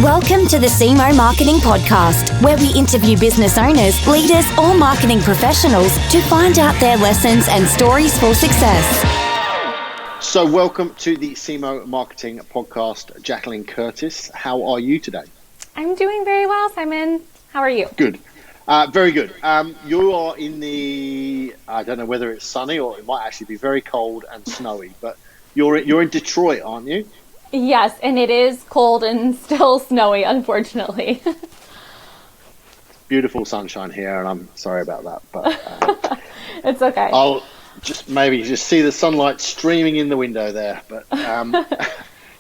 Welcome to the Cemoh Marketing Podcast, where we interview business owners, leaders, or marketing professionals to find out their lessons and stories for success. So welcome to the Cemoh Marketing Podcast. Jaclyn Curtis, how are you today? I'm doing very well, Simon. How are you? Good. Very good. You are in the, I don't know whether it's sunny or it might actually be very cold and snowy, but you're in Detroit, aren't you? Yes, and it is cold and still snowy, unfortunately. Beautiful sunshine here, and I'm sorry about that, but it's okay. I'll maybe see the sunlight streaming in the window there. But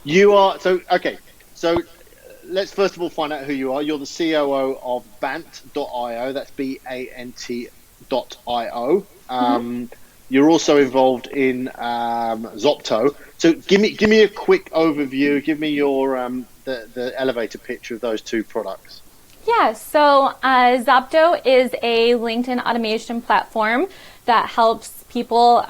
you are so okay. So let's first of all find out who you are. You're the COO of Bant.io. That's BANT.io. You're also involved in Zopto. So give me a quick overview. Give me your the elevator picture of those two products. Yeah, so Zopto is a LinkedIn automation platform that helps people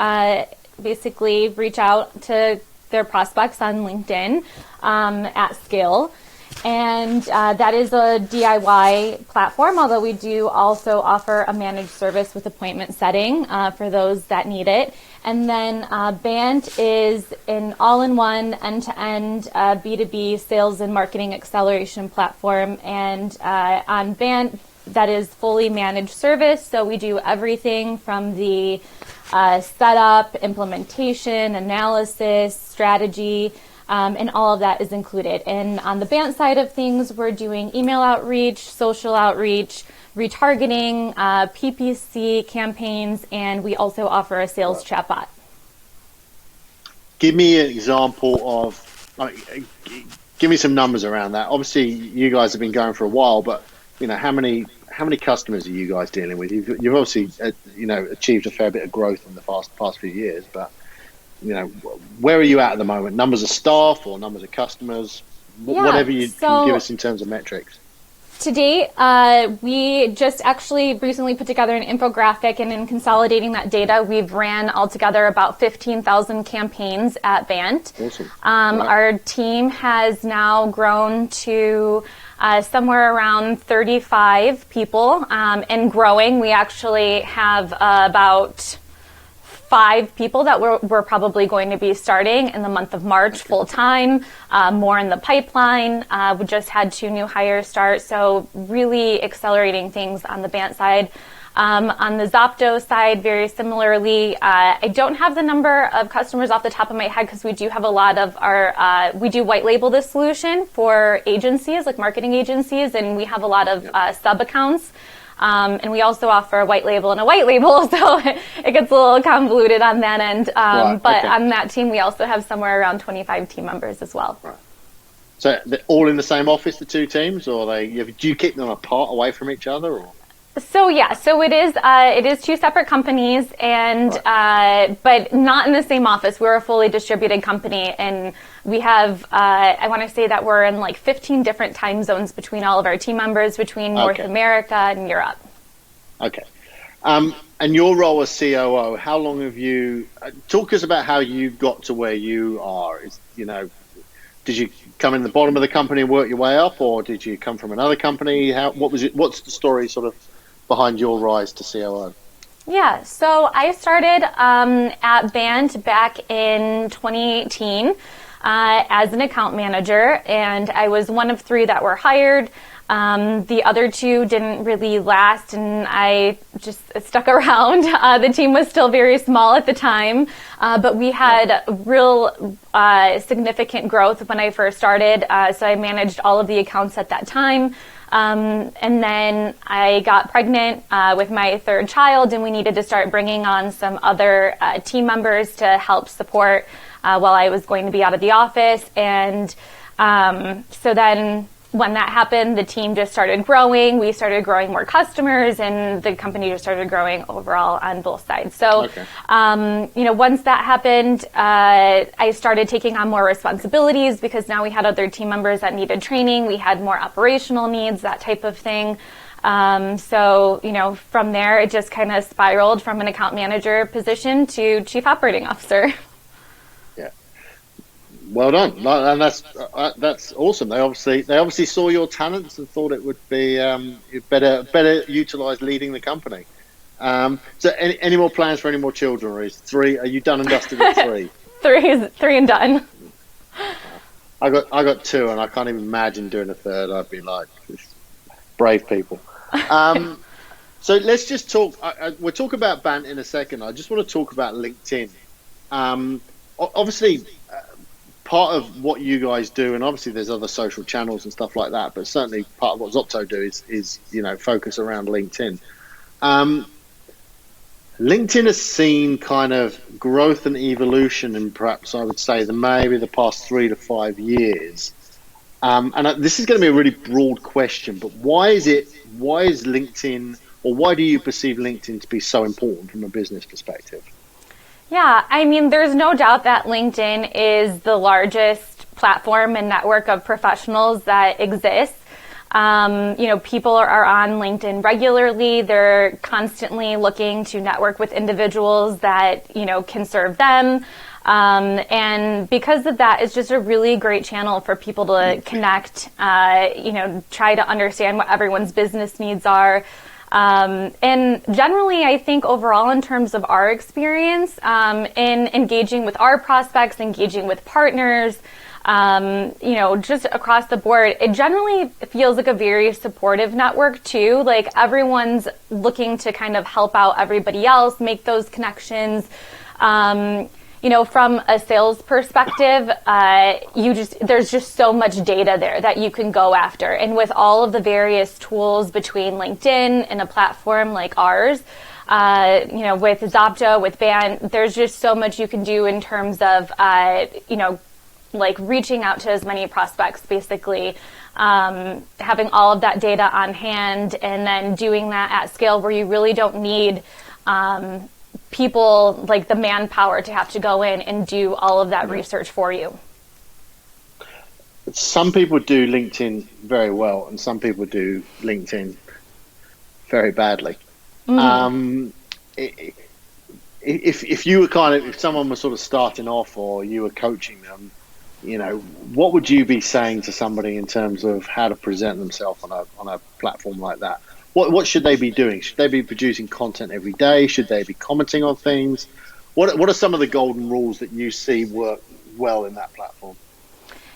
basically reach out to their prospects on LinkedIn at scale. And that is a DIY platform, although we do also offer a managed service with appointment setting for those that need it. And then Bant is an all-in-one, end-to-end B2B sales and marketing acceleration platform. And on Bant, that is fully managed service. So we do everything from the setup, implementation, analysis, strategy, and all of that is included. And on the Bant side of things, we're doing email outreach, social outreach, retargeting, PPC campaigns, and we also offer a sales chatbot. Give me an example of, give me some numbers around that. Obviously, you guys have been going for a while, but how many customers are you guys dealing with? You've obviously achieved a fair bit of growth in the past few years, but where are you at the moment? Numbers of staff or numbers of customers? Whatever you can give us in terms of metrics. To date, we just actually recently put together an infographic, and in consolidating that data, we've ran altogether about 15,000 campaigns at Bant. Awesome. Our team has now grown to somewhere around 35 people and growing. We actually have about 5 people that we're probably going to be starting in the month of March full time, more in the pipeline. We just had 2 new hires start, so really accelerating things on the Bant side. On the Zopto side, very similarly, I don't have the number of customers off the top of my head because we do have a lot of our, we do white label this solution for agencies, like marketing agencies, and we have a lot of sub accounts. And we also offer a white label and a white label, so it gets a little convoluted on that end. But on that team, we also have somewhere around 25 team members as well. Right. So they're all in the same office, the 2 teams, or do you keep them apart, away from each other? Or? So it is 2 separate companies, and but not in the same office. We're a fully distributed company, and we have I want to say that we're in like 15 different time zones between all of our team members, between North America and Europe. Okay. And your role as COO, how long have you? Talk us about how you got to where you are. Did you come in the bottom of the company and work your way up, or did you come from another company? What was it? What's the story sort of behind your rise to COO? Yeah, so I started at Bant back in 2018 as an account manager, and I was one of 3 that were hired. The other 2 didn't really last, and I just stuck around. The team was still very small at the time, but we had real significant growth when I first started, so I managed all of the accounts at that time. And then I got pregnant with my 3rd child, and we needed to start bringing on some other team members to help support while I was going to be out of the office. And so then when that happened, the team just started growing. We started growing more customers, and the company just started growing overall on both sides. So, once that happened, I started taking on more responsibilities because now we had other team members that needed training. We had more operational needs, that type of thing. So, from there, it just kind of spiraled from an account manager position to chief operating officer. Yeah. Well done, and that's awesome. They obviously saw your talents and thought it would be better utilized leading the company. So any more plans for any more children, or is 3? Are you done and dusted at 3? Three and done. I got 2, and I can't even imagine doing a 3rd. I'd be like, brave people. So let's just talk. We'll talk about BANT in a second. I just want to talk about LinkedIn. Obviously, part of what you guys do, and obviously there's other social channels and stuff like that, but certainly part of what Zopto do is focus around LinkedIn. LinkedIn has seen kind of growth and evolution in, perhaps I would say, maybe the past 3 to 5 years. And this is going to be a really broad question, but why is LinkedIn, or why do you perceive LinkedIn to be so important from a business perspective? Yeah, I mean, there's no doubt that LinkedIn is the largest platform and network of professionals that exists. People are on LinkedIn regularly. They're constantly looking to network with individuals that, can serve them. And because of that, it's just a really great channel for people to connect, try to understand what everyone's business needs are. And generally, I think overall, in terms of our experience, in engaging with our prospects, engaging with partners, just across the board, it generally feels like a very supportive network too. Like everyone's looking to kind of help out everybody else, make those connections. From a sales perspective, there's just so much data there that you can go after. And with all of the various tools between LinkedIn and a platform like ours, with Zopto, with BANT, there's just so much you can do in terms of, like reaching out to as many prospects, basically, having all of that data on hand, and then doing that at scale where you really don't need, people like the manpower to have to go in and do all of that research for you. Some people do LinkedIn very well, and some people do LinkedIn very badly. If you were if someone was sort of starting off, or you were coaching them, what would you be saying to somebody in terms of how to present themselves on a platform like that? What should they be doing? Should they be producing content every day? Should they be commenting on things? What are some of the golden rules that you see work well in that platform?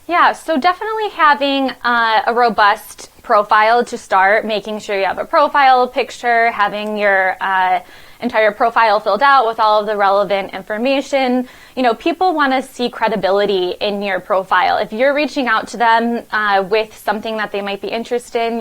Yeah, so definitely having a robust profile to start, making sure you have a profile picture, having your entire profile filled out with all of the relevant information. People want to see credibility in your profile. If you're reaching out to them with something that they might be interested in,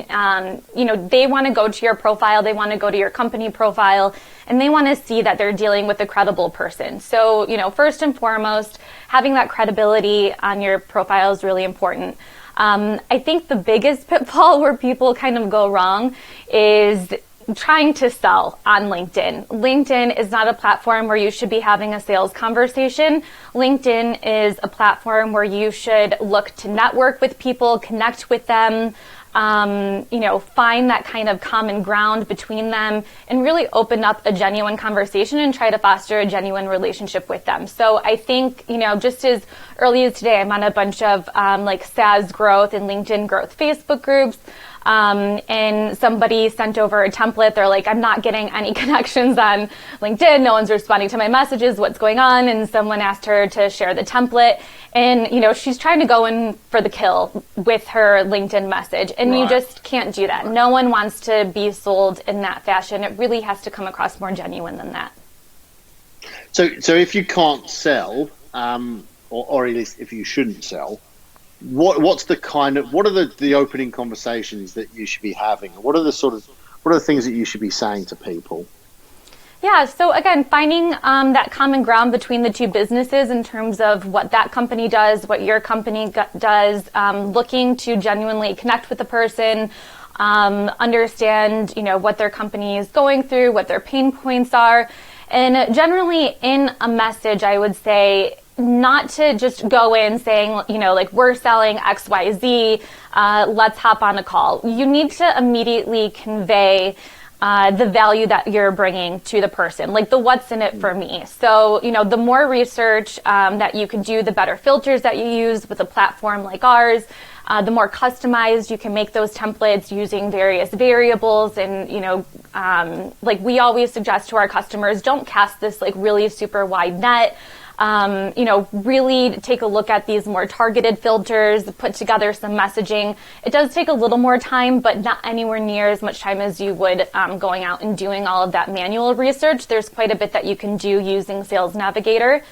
they want to go to your profile, they want to go to your company profile, and they want to see that they're dealing with a credible person. So, first and foremost, having that credibility on your profile is really important. I think the biggest pitfall where people kind of go wrong is trying to sell on LinkedIn. LinkedIn is not a platform where you should be having a sales conversation. LinkedIn is a platform where you should look to network with people, connect with them, find that kind of common ground between them, and really open up a genuine conversation and try to foster a genuine relationship with them. So I think, just as early as today, I'm on a bunch of SaaS growth and LinkedIn growth Facebook groups. And somebody sent over a template. They're like, I'm not getting any connections on LinkedIn. No one's responding to my messages. What's going on? And someone asked her to share the template. And, she's trying to go in for the kill with her LinkedIn message. And right. You just can't do that. No one wants to be sold in that fashion. It really has to come across more genuine than that. So if you can't sell, or at least if you shouldn't sell, what are the opening conversations that you should be having? What are the things that you should be saying to people? Yeah, so again, finding that common ground between the two businesses in terms of what that company does, what your company does, looking to genuinely connect with the person, understand, what their company is going through, what their pain points are. And generally in a message, I would say, not to just go in saying, we're selling XYZ, let's hop on a call. You need to immediately convey the value that you're bringing to the person, like the what's in it for me. So, the more research that you can do, the better filters that you use with a platform like ours, the more customized you can make those templates using various variables. And, like we always suggest to our customers, don't cast this like really super wide net. Really take a look at these more targeted filters, put together some messaging. It does take a little more time, but not anywhere near as much time as you would going out and doing all of that manual research. There's quite a bit that you can do using Sales Navigator.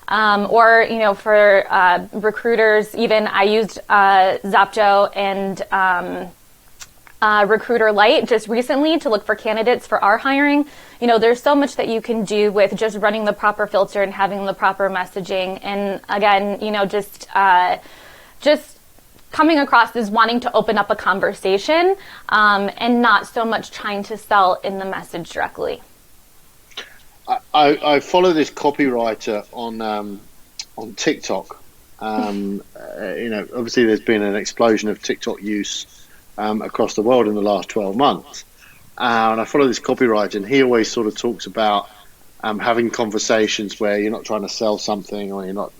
Or for recruiters, even I used Zapto and Recruiter Lite just recently to look for candidates for our hiring. There's so much that you can do with just running the proper filter and having the proper messaging. And again, just coming across as wanting to open up a conversation and not so much trying to sell in the message directly. I follow this copywriter on TikTok. Obviously there's been an explosion of TikTok use across the world in the last 12 months. And I follow this copywriter, and he always sort of talks about having conversations where you're not trying to sell something, or you're not,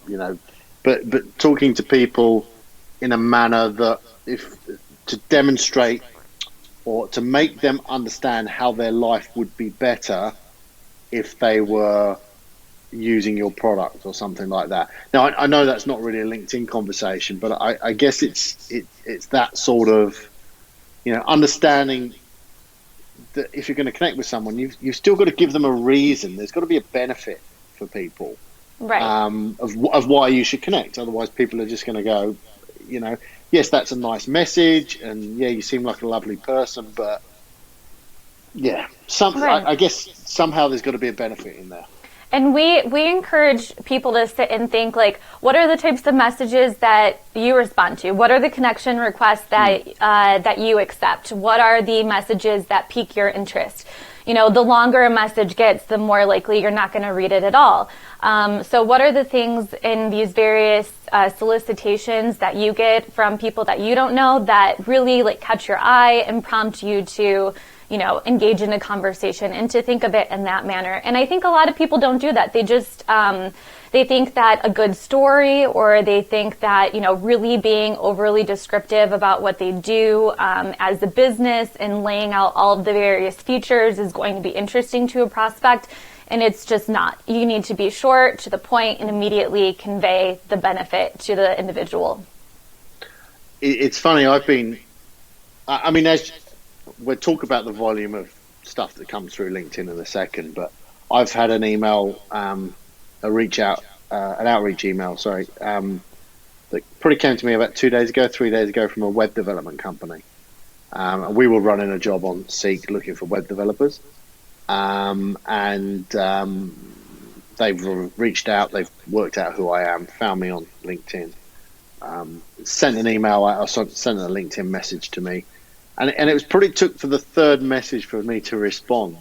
but talking to people in a manner that to demonstrate or to make them understand how their life would be better if they were using your product or something like that. Now, I know that's not really a LinkedIn conversation, but I guess it's that sort of, understanding that if you're going to connect with someone, you've still got to give them a reason. There's got to be a benefit for people, right? Of why you should connect. Otherwise, people are just going to go, yes, that's a nice message, and yeah, you seem like a lovely person, but yeah, right. I guess somehow there's got to be a benefit in there. And we encourage people to sit and think, like, what are the types of messages that you respond to? What are the connection requests that you accept? What are the messages that pique your interest? The longer a message gets, the more likely you're not going to read it at all. So what are the things in these various solicitations that you get from people that you don't know that really like catch your eye and prompt you to engage in a conversation and to think of it in that manner? And I think a lot of people don't do that. They just, they think that a good story, or they think that, really being overly descriptive about what they do as a business and laying out all of the various features is going to be interesting to a prospect. And it's just not. You need to be short, to the point, and immediately convey the benefit to the individual. It's funny, as we'll talk about the volume of stuff that comes through LinkedIn in a second, but I've had an email, an outreach email, that probably came to me about 3 days ago from a web development company. And we were running a job on Seek looking for web developers. They've reached out, they've worked out who I am, found me on LinkedIn, sent an email out, or sent a LinkedIn message to me. And it was probably took for the third message for me to respond.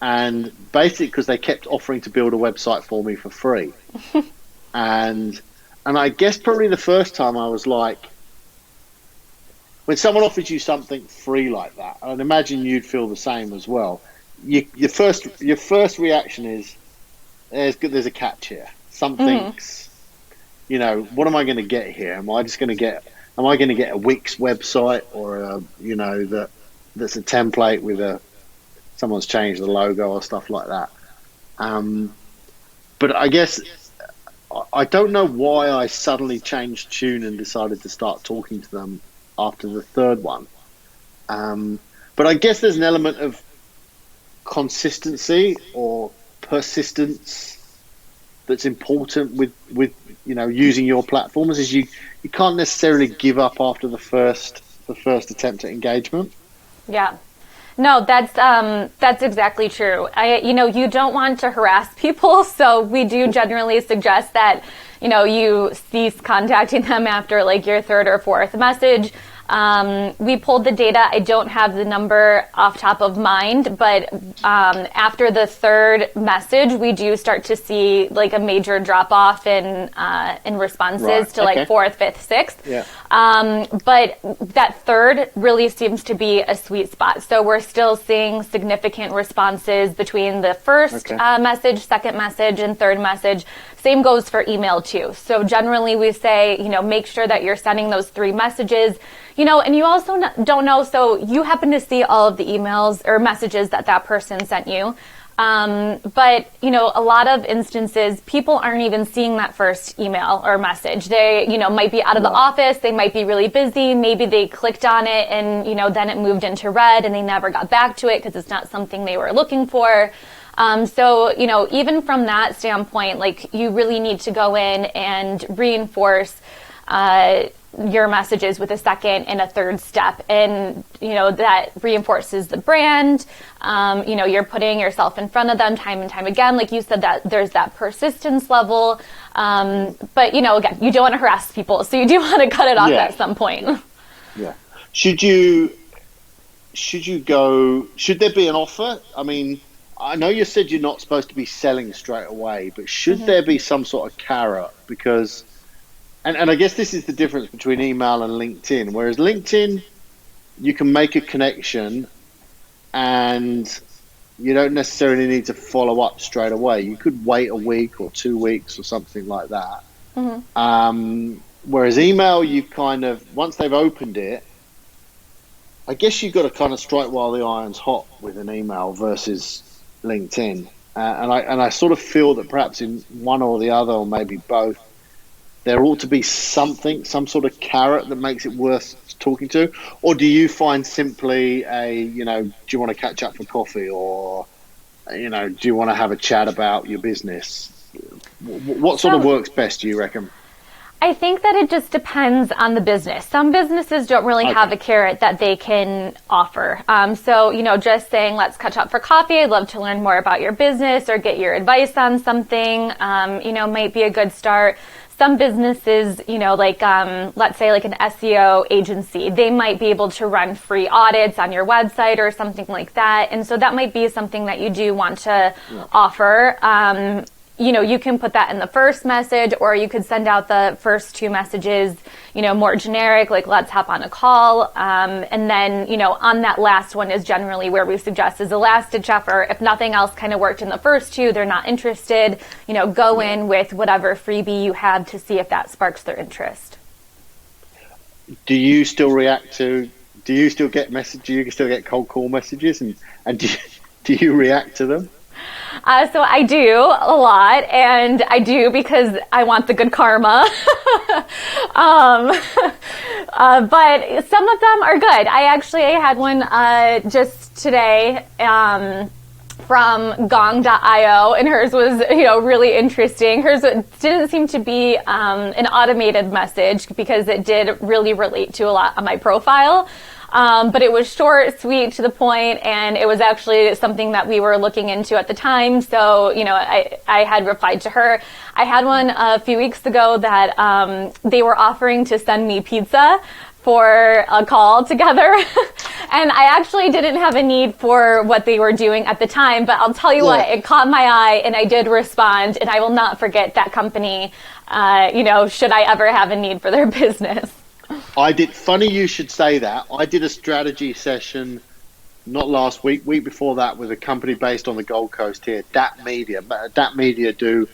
And basically because they kept offering to build a website for me for free. and I guess probably the first time I was like, when someone offers you something free like that, I'd imagine you'd feel the same as well. Your first reaction is, there's a catch here. Something's, what am I going to get here? Am I going to get a Wix website, or that's a template with someone's changed the logo or stuff like that? But I guess I don't know why I suddenly changed tune and decided to start talking to them after the third one. But I guess there's an element of consistency or persistence that's important with using your platforms, is you can't necessarily give up after the first attempt at engagement. Yeah. No, that's exactly true. You don't want to harass people, so we do generally suggest that, you cease contacting them after like your third or fourth message. We pulled the data. I don't have the number off top of mind, but after the third message, we do start to see like a major drop off in responses to like fourth, fifth, sixth. Yeah. But that third really seems to be a sweet spot. So we're still seeing significant responses between the first message, second message, and third message. Same goes for email too. So generally we say, make sure that you're sending those 3 messages, and you also don't know, so you happen to see all of the emails or messages that person sent you. But a lot of instances, people aren't even seeing that first email or message. They, might be out of the office. They might be really busy. Maybe they clicked on it and, then it moved into red and they never got back to it because it's not something they were looking for. So, even from that standpoint, like you really need to go in and reinforce, your messages with a second and a third step. And, that reinforces the brand. You're putting yourself in front of them time and time again. Like you said, that there's that persistence level. But, again, you don't want to harass people. So you do want to cut it off at some point. Yeah. Should there be an offer? I mean, I know you said you're not supposed to be selling straight away, but should there be some sort of carrot? Because And I guess this is the difference between email and LinkedIn. Whereas LinkedIn, you can make a connection and you don't necessarily need to follow up straight away. You could wait a week or 2 weeks or something like that. Whereas email, you kind of, once they've opened it, I guess you've got to kind of strike while the iron's hot with an email versus LinkedIn. And I sort of feel that perhaps in one or the other, or maybe both, there ought to be some sort of carrot that makes it worth talking to. Or do you find simply do you want to catch up for coffee, or, do you want to have a chat about your business? What sort of works best, do you reckon? I think that it just depends on the business. Some businesses don't really have a carrot that they can offer. So, just saying, let's catch up for coffee. I'd love to learn more about your business or get your advice on something, might be a good start. Some businesses, let's say like an SEO agency, they might be able to run free audits on your website or something like that. And so that might be something that you do want to offer. You can put that in the first message, or you could send out the first 2 messages, more generic, like let's hop on a call. And then, on that last one is generally where we suggest is a last ditch effort. If nothing else kind of worked in the first 2, they're not interested, go in with whatever freebie you have to see if that sparks their interest. Do you still get messages? Do you still get cold call messages? And do you react to them? So I do a lot, and I do because I want the good karma. But some of them are good. I had one just today from gong.io, and hers was really interesting. Hers didn't seem to be an automated message because it did really relate to a lot on my profile. But it was short, sweet, to the point, and it was actually something that we were looking into at the time. So, I had replied to her. I had one a few weeks ago that they were offering to send me pizza for a call together. And I actually didn't have a need for what they were doing at the time, but I'll tell you what, it caught my eye and I did respond, and I will not forget that company, should I ever have a need for their business. Funny you should say that. I did a strategy session, not last week, week before that, with a company based on the Gold Coast here, DAP Media. DAP Media do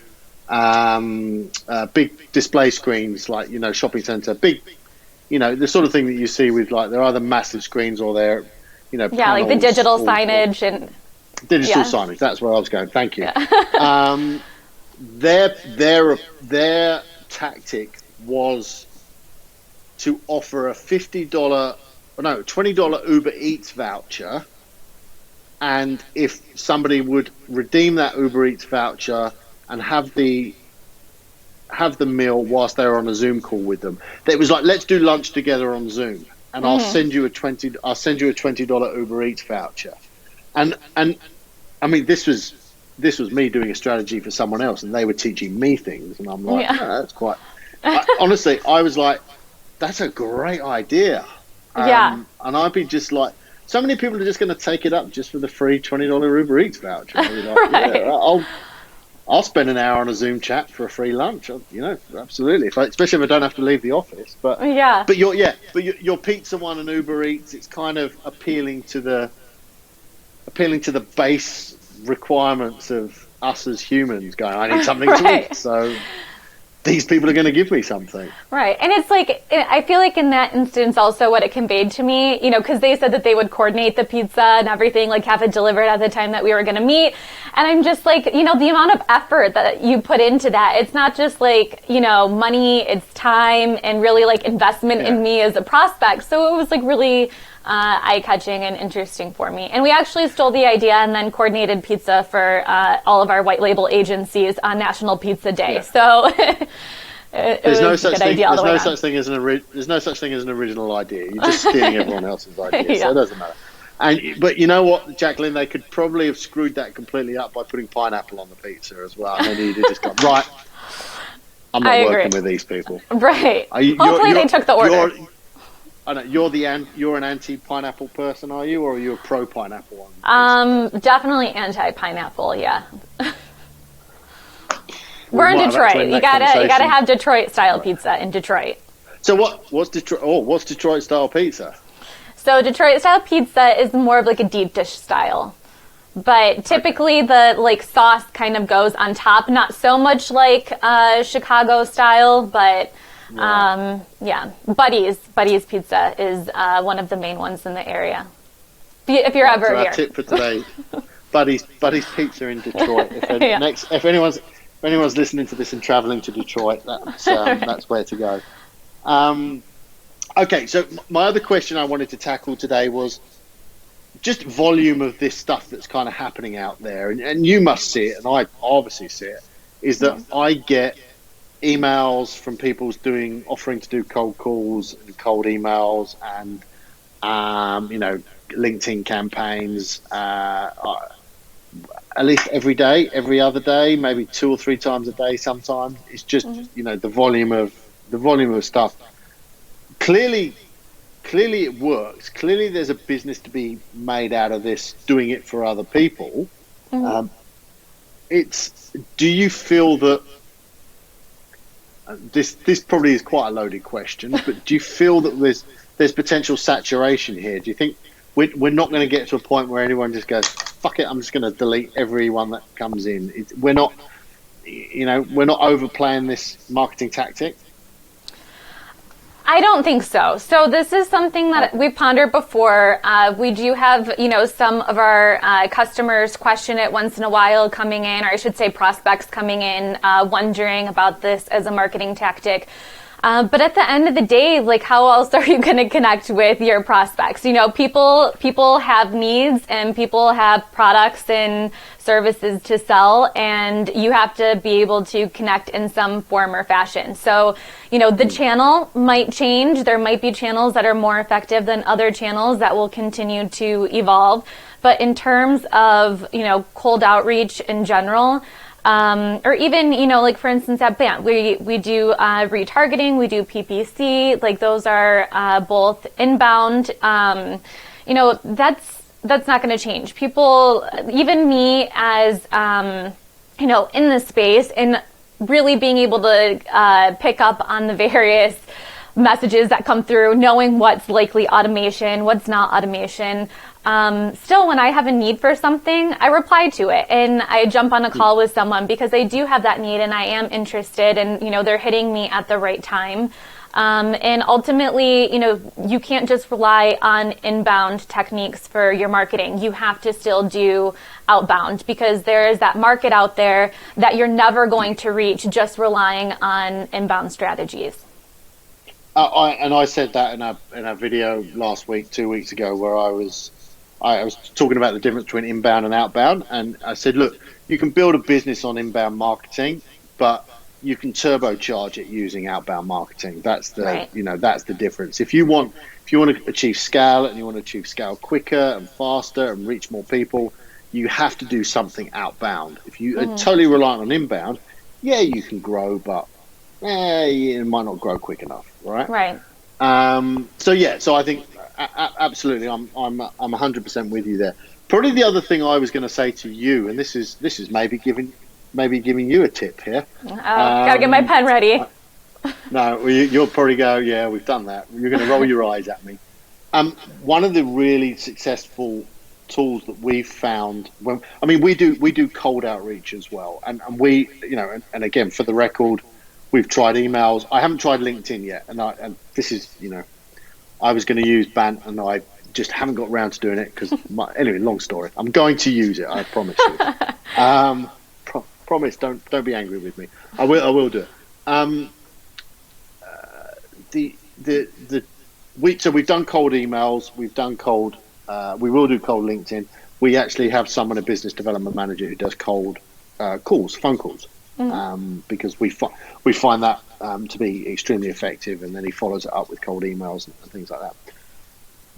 big display screens, like, shopping centre, big, the sort of thing that you see with, like, they're either massive screens or they're, like the digital signage and digital signage. That's where I was going. Thank you. Yeah. Their tactic was to offer a $20 Uber Eats voucher, and if somebody would redeem that Uber Eats voucher and have the meal whilst they were on a Zoom call with them, it was like, let's do lunch together on Zoom, and I'll send you a $20 Uber Eats voucher. And I mean, this was me doing a strategy for someone else, and they were teaching me things, and I'm like, that's quite. Honestly, I was like, that's a great idea. And I'd be just like, so many people are just going to take it up just for the free $20 Uber Eats voucher. Like, right. I'll spend an hour on a Zoom chat for a free lunch. Absolutely. Especially if I don't have to leave the office. But your pizza one and Uber Eats, it's kind of appealing to the base requirements of us as humans. Going, I need something to eat. So these people are going to give me something. Right. And it's like, I feel like in that instance also what it conveyed to me, because they said that they would coordinate the pizza and everything, like have it delivered at the time that we were going to meet. And I'm just like, the amount of effort that you put into that, it's not just like, money, it's time and really like investment in me as a prospect. So it was like really eye-catching and interesting for me. And we actually stole the idea and then coordinated pizza for all of our white label agencies on National Pizza Day. Yeah. So there's no such thing as an original idea. You're just stealing everyone else's idea, so it doesn't matter. But you know what, Jaclyn, they could probably have screwed that completely up by putting pineapple on the pizza as well. And then you'd have just gone, right, I'm not working with these people. Right. Hopefully they took the order. I know, you're an anti-pineapple person, are you, or are you a pro-pineapple one? Definitely anti-pineapple. Yeah. We're in Detroit. You gotta have Detroit style pizza in Detroit. So what's Detroit? What's Detroit style pizza? So Detroit style pizza is more of like a deep dish style, but typically the like sauce kind of goes on top. Not so much like Chicago style, but. Buddy's Pizza is one of the main ones in the area. If you're ever here. Tip for today, Buddy's Pizza in Detroit. If anyone's listening to this and traveling to Detroit, that's where to go. Okay, so my other question I wanted to tackle today was just volume of this stuff that's kind of happening out there, and you must see it, and I obviously see it. Is that I get emails from people offering to do cold calls and cold emails and LinkedIn campaigns at least every day, every other day, maybe 2 or 3 times a day sometimes. It's just the volume of stuff. Clearly it works. Clearly there's a business to be made out of this, doing it for other people. Do you feel that this probably is quite a loaded question, but do you feel that there's potential saturation here? Do you think we're not going to get to a point where anyone just goes, fuck it, I'm just going to delete everyone that comes in? We're not overplaying this marketing tactic? I don't think so. So this is something that we've pondered before. We do have, some of our customers question it once in a while coming in, or I should say prospects coming in, wondering about this as a marketing tactic. But at the end of the day, like, how else are you going to connect with your prospects? People have needs and people have products and services to sell, and you have to be able to connect in some form or fashion. So, the channel might change. There might be channels that are more effective than other channels that will continue to evolve. But in terms of, cold outreach in general, or even, like for instance at BANT, we do retargeting, we do PPC, like those are both inbound. That's not going to change. People, even me as, in this space and really being able to pick up on the various messages that come through, knowing what's likely automation, what's not automation. Still, when I have a need for something, I reply to it and I jump on a call with someone because I do have that need and I am interested and, they're hitting me at the right time. And ultimately, you can't just rely on inbound techniques for your marketing. You have to still do outbound because there is that market out there that you're never going to reach just relying on inbound strategies. I said that in a video last week, 2 weeks ago, where I was talking about the difference between inbound and outbound, and I said, look, you can build a business on inbound marketing, but you can turbocharge it using outbound marketing. That's the that's the difference. If you want to achieve scale and you want to achieve scale quicker and faster and reach more people, you have to do something outbound. If you are totally reliant on inbound, you can grow, but it might not grow quick enough, right? Right. So I think absolutely, I'm 100% with you there. Probably the other thing I was going to say to you, and this is maybe giving maybe giving you a tip here. Gotta get my pen ready. No, you'll probably go, yeah, we've done that. You're going to roll your eyes at me. One of the really successful tools that we've found we do cold outreach as well, and we, and again, for the record, we've tried emails. I haven't tried LinkedIn yet, and this is, I was going to use Bant, and I just haven't got around to doing it because anyway, long story. I'm going to use it, I promise you. Promise, don't be angry with me. I will do it. So we've done cold emails, we will do cold LinkedIn. We actually have someone, a business development manager, who does cold phone calls, because we find that to be extremely effective, and then he follows it up with cold emails and things like that.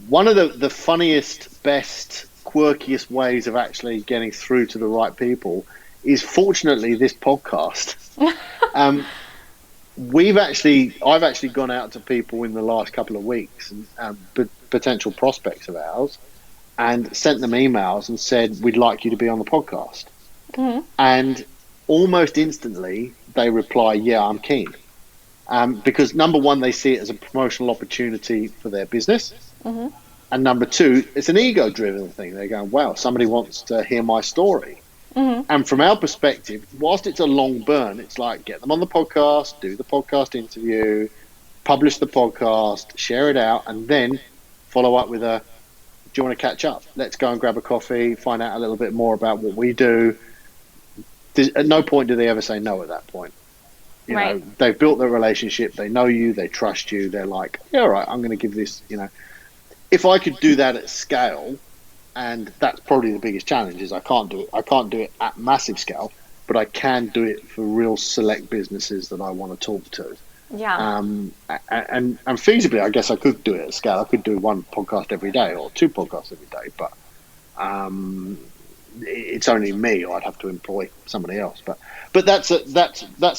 One of the funniest, best, quirkiest ways of actually getting through to the right people is, fortunately, this podcast. I've actually gone out to people in the last couple of weeks, and potential prospects of ours, and sent them emails and said, we'd like you to be on the podcast. And almost instantly they reply, yeah, I'm keen. Because number one, they see it as a promotional opportunity for their business. And number two, it's an ego-driven thing. They're going, wow, somebody wants to hear my story. And from our perspective, whilst it's a long burn, it's like, get them on the podcast, do the podcast interview, publish the podcast, share it out, and then follow up with do you want to catch up? Let's go and grab a coffee, find out a little bit more about what we do. At no point do they ever say no at that point. You know, they've built their relationship, they know you, they trust you, they're like, yeah, all right, I'm going to give this, If I could do that at scale, and that's probably the biggest challenge, is I can't do it at massive scale, but I can do it for real select businesses that I want to talk to. Yeah. And feasibly, I guess I could do it at scale. I could do one podcast every day or two podcasts every day, but it's only me. I'd have to employ somebody else. But that's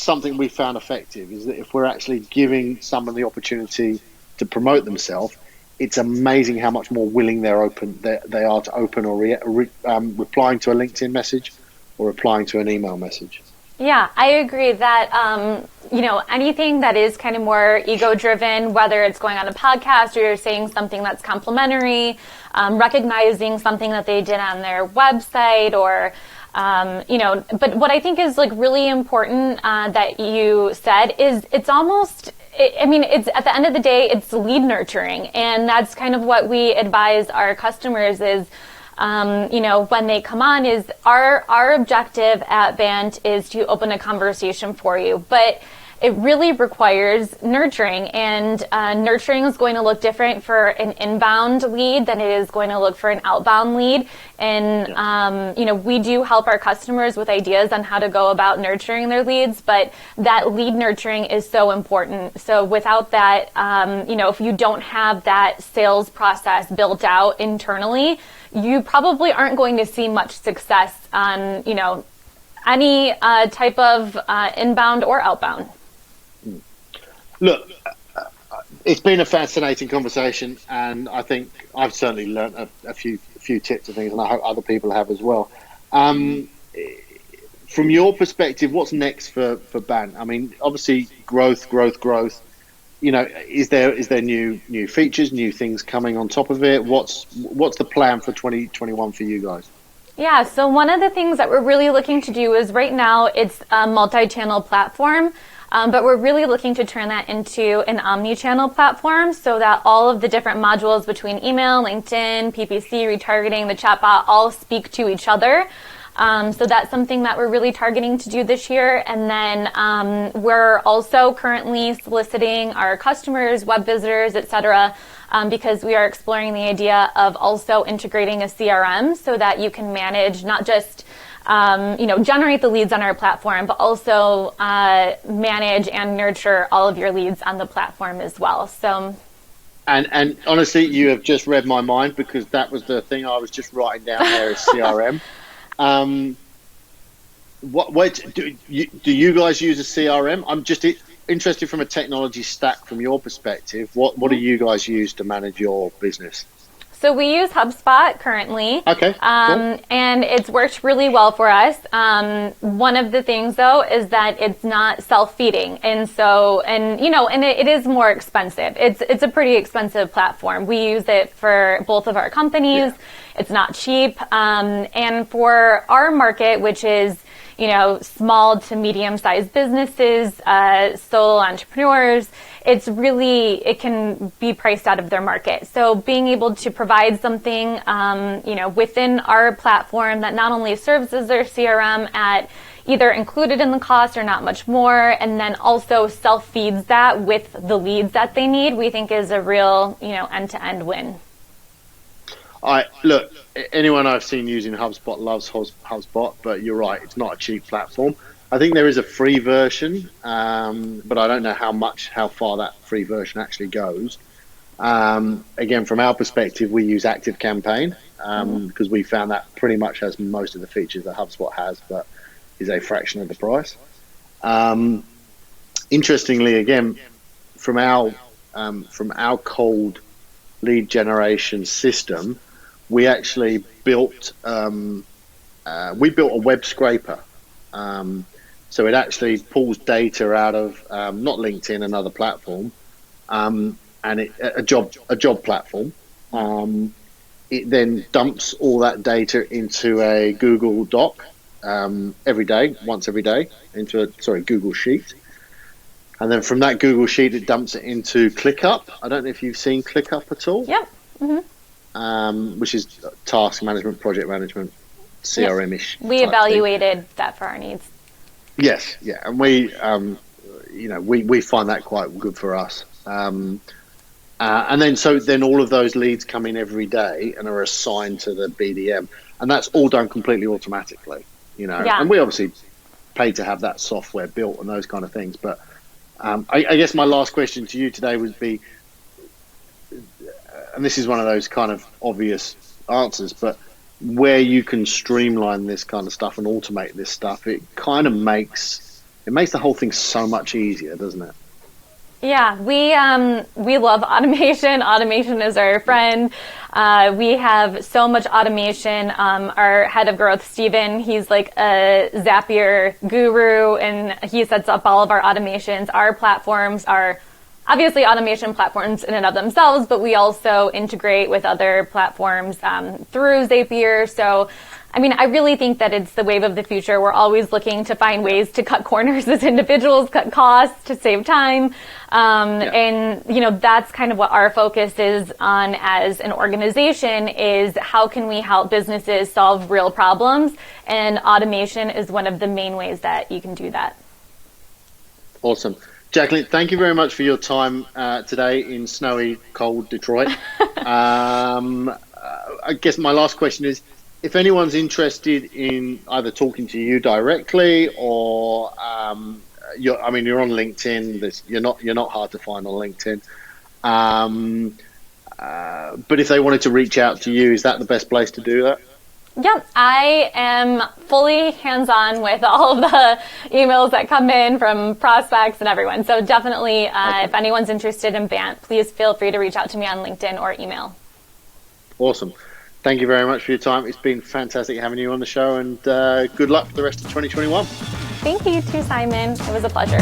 something we found effective, is that if we're actually giving someone the opportunity to promote themselves, it's amazing how much more willing they are to open or replying to a LinkedIn message or replying to an email message. Yeah, I agree that, anything that is kind of more ego-driven, whether it's going on a podcast or you're saying something that's complimentary, recognizing something that they did on their website, or, but what I think is really important that you said is it's almost... it's at the end of the day, it's lead nurturing, and that's kind of what we advise our customers is, when they come on, is our objective at Bant is to open a conversation for you, but it really requires nurturing, and nurturing is going to look different for an inbound lead than it is going to look for an outbound lead. And, we do help our customers with ideas on how to go about nurturing their leads, but that lead nurturing is so important. So without that, if you don't have that sales process built out internally, you probably aren't going to see much success on, any type of inbound or outbound. Look, it's been a fascinating conversation, and I think I've certainly learned a few tips and things, and I hope other people have as well. From your perspective, what's next for Bant? Obviously, growth. Is there new features, new things coming on top of it? What's the plan for 2021 for you guys? Yeah, so one of the things that we're really looking to do is, right now it's a multi-channel platform. But we're really looking to turn that into an omni-channel platform so that all of the different modules between email, LinkedIn, PPC, retargeting, the chatbot all speak to each other. So that's something that we're really targeting to do this year. And then we're also currently soliciting our customers, web visitors, etc., because we are exploring the idea of also integrating a CRM so that you can manage not just generate the leads on our platform, but also manage and nurture all of your leads on the platform as well. So, and honestly, you have just read my mind, because that was the thing I was just writing down there is CRM. Do you guys use a CRM? I'm just interested from a technology stack from your perspective. What do you guys use to manage your business? So we use HubSpot currently. Okay. Cool. And it's worked really well for us. One of the things though is that it's not self-feeding. And it is more expensive. It's a pretty expensive platform. We use it for both of our companies. Yeah. It's not cheap. And for our market, which is, small to medium-sized businesses, solo entrepreneurs, it can be priced out of their market. So being able to provide something, within our platform that not only serves as their CRM at either included in the cost or not much more, and then also self-feeds that with the leads that they need, we think is a real, end-to-end win. Look, anyone I've seen using HubSpot loves HubSpot, but you're right, it's not a cheap platform. I think there is a free version, but I don't know how far that free version actually goes. Again, from our perspective, we use ActiveCampaign because we found that pretty much has most of the features that HubSpot has, but is a fraction of the price. Interestingly, again, from our cold lead generation system, we actually built a web scraper. So it actually pulls data out of not LinkedIn, another platform, and a job platform. It then dumps all that data into a Google Doc once every day, into a Google Sheet. And then from that Google Sheet, it dumps it into ClickUp. I don't know if you've seen ClickUp at all. Yep. Mm-hmm. Which is task management, project management, CRM-ish. Yes. We evaluated that for our needs. Yes, yeah, and we find that quite good for us. And then all of those leads come in every day and are assigned to the BDM, and that's all done completely automatically. Yeah. And we obviously pay to have that software built and those kind of things. But I guess my last question to you today would be, and this is one of those kind of obvious answers, but where you can streamline this kind of stuff and automate this stuff, it kind of makes the whole thing so much easier, doesn't it? Yeah, we love automation. Automation is our friend. We have so much automation. Our head of growth, Steven, he's like a Zapier guru, and he sets up all of our automations. Our platforms are obviously automation platforms in and of themselves, but we also integrate with other platforms through Zapier. So, I really think that it's the wave of the future. We're always looking to find ways to cut corners as individuals, cut costs, to save time. And, that's kind of what our focus is on as an organization, is how can we help businesses solve real problems? And automation is one of the main ways that you can do that. Awesome. Jaclyn, thank you very much for your time today in snowy, cold Detroit. I guess my last question is, if anyone's interested in either talking to you directly or you're on LinkedIn, you're not hard to find on LinkedIn. But if they wanted to reach out to you, is that the best place to do that? Yep, I am fully hands-on with all of the emails that come in from prospects and everyone. So definitely, if anyone's interested in BANT, please feel free to reach out to me on LinkedIn or email. Awesome. Thank you very much for your time. It's been fantastic having you on the show, and good luck for the rest of 2021. Thank you too, Simon. It was a pleasure.